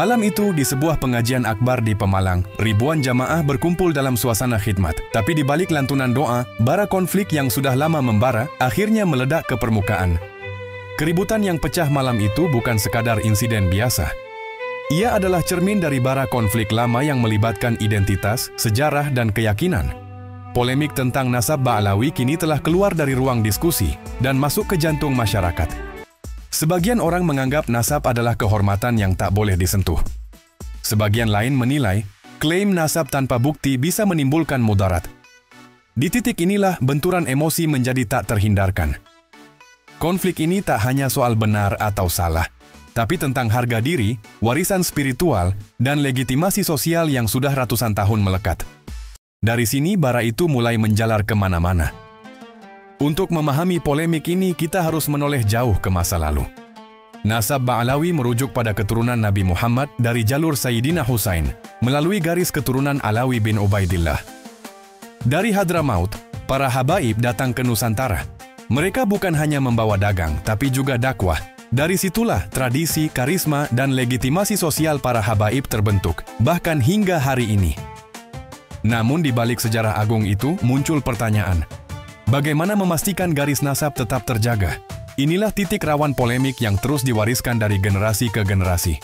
Malam itu, di sebuah pengajian akbar di Pemalang, ribuan jamaah berkumpul dalam suasana khidmat. Tapi di balik lantunan doa, bara konflik yang sudah lama membara akhirnya meledak ke permukaan. Keributan yang pecah malam itu bukan sekadar insiden biasa. Ia adalah cermin dari bara konflik lama yang melibatkan identitas, sejarah, dan keyakinan. Polemik tentang nasab Ba'alawi kini telah keluar dari ruang diskusi dan masuk ke jantung masyarakat. Sebagian orang menganggap nasab adalah kehormatan yang tak boleh disentuh. Sebagian lain menilai, klaim nasab tanpa bukti bisa menimbulkan mudarat. Di titik inilah benturan emosi menjadi tak terhindarkan. Konflik ini tak hanya soal benar atau salah, tapi tentang harga diri, warisan spiritual, dan legitimasi sosial yang sudah ratusan tahun melekat. Dari sini bara itu mulai menjalar kemana-mana. Untuk memahami polemik ini, kita harus menoleh jauh ke masa lalu. Nasab Ba'alawi merujuk pada keturunan Nabi Muhammad dari jalur Sayyidina Husain, melalui garis keturunan Alawi bin Ubaidillah. Dari Hadramaut, para habaib datang ke Nusantara. Mereka bukan hanya membawa dagang, tapi juga dakwah. Dari situlah tradisi, karisma, dan legitimasi sosial para habaib terbentuk, bahkan hingga hari ini. Namun di balik sejarah agung itu, muncul pertanyaan. Bagaimana memastikan garis nasab tetap terjaga? Inilah titik rawan polemik yang terus diwariskan dari generasi ke generasi.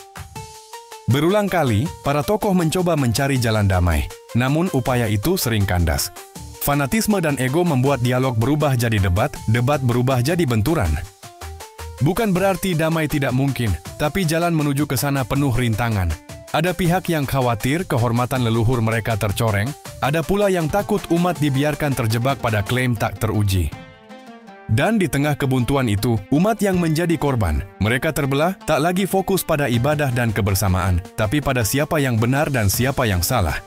Berulang kali, para tokoh mencoba mencari jalan damai. Namun upaya itu sering kandas. Fanatisme dan ego membuat dialog berubah jadi debat, debat berubah jadi benturan. Bukan berarti damai tidak mungkin, tapi jalan menuju ke sana penuh rintangan. Ada pihak yang khawatir kehormatan leluhur mereka tercoreng, ada pula yang takut umat dibiarkan terjebak pada klaim tak teruji. Dan di tengah kebuntuan itu, umat yang menjadi korban, mereka terbelah tak lagi fokus pada ibadah dan kebersamaan, tapi pada siapa yang benar dan siapa yang salah.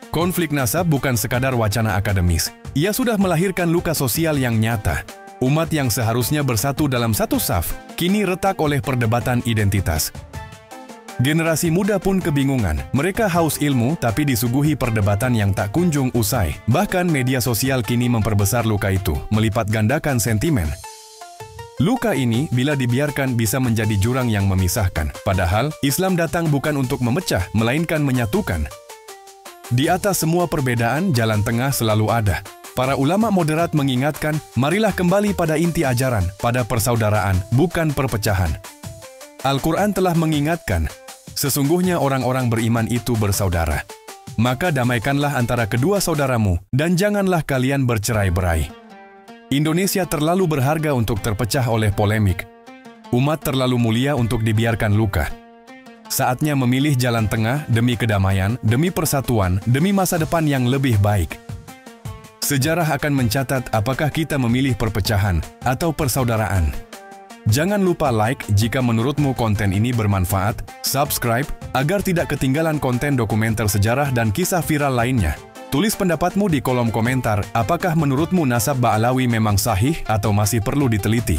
Konflik nasab bukan sekadar wacana akademis. Ia sudah melahirkan luka sosial yang nyata. Umat yang seharusnya bersatu dalam satu saf, kini retak oleh perdebatan identitas. Generasi muda pun kebingungan. Mereka haus ilmu tapi disuguhi perdebatan yang tak kunjung usai. Bahkan media sosial kini memperbesar luka itu, melipat gandakan sentimen. Luka ini bila dibiarkan bisa menjadi jurang yang memisahkan. Padahal Islam datang bukan untuk memecah, melainkan menyatukan. Di atas semua perbedaan, jalan tengah selalu ada. Para ulama moderat mengingatkan, marilah kembali pada inti ajaran, pada persaudaraan, bukan perpecahan. Al-Quran telah mengingatkan, sesungguhnya orang-orang beriman itu bersaudara. Maka damaikanlah antara kedua saudaramu, dan janganlah kalian bercerai-berai. Indonesia terlalu berharga untuk terpecah oleh polemik. Umat terlalu mulia untuk dibiarkan luka. Saatnya memilih jalan tengah demi kedamaian, demi persatuan, demi masa depan yang lebih baik. Sejarah akan mencatat apakah kita memilih perpecahan atau persaudaraan. Jangan lupa like jika menurutmu konten ini bermanfaat, subscribe agar tidak ketinggalan konten dokumenter sejarah dan kisah viral lainnya. Tulis pendapatmu di kolom komentar, apakah menurutmu nasab Ba'alawi memang sahih atau masih perlu diteliti?